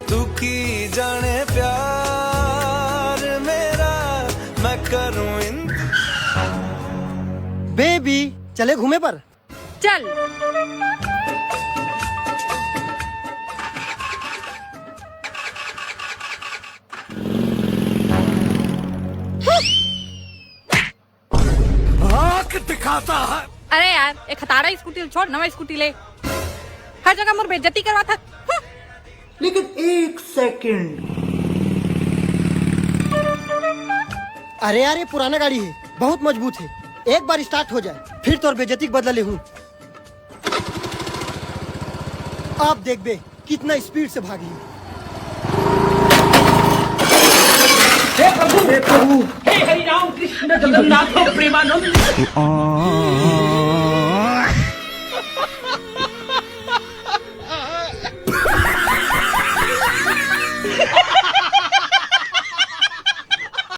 तू की जाने प्यार मेरा मैं करूं बेबी चले घूमे पर। चल। आंख दिखाता है। अरे यार एक हताड़ा स्कूटी छोड़, नवा स्कूटी ले। हर जगह मोर बेइज्जती करवा था। लेकिन एक सेकंड, अरे यार ये पुराना गाड़ी है, बहुत मजबूत है। एक बार स्टार्ट हो जाए फिर तो बेइज्जती के बदला ले हूँ। आप देख बे कितना स्पीड से भागी। हे प्रभु, हे हरि राम कृष्ण जगन्नाथ प्रेमानंद।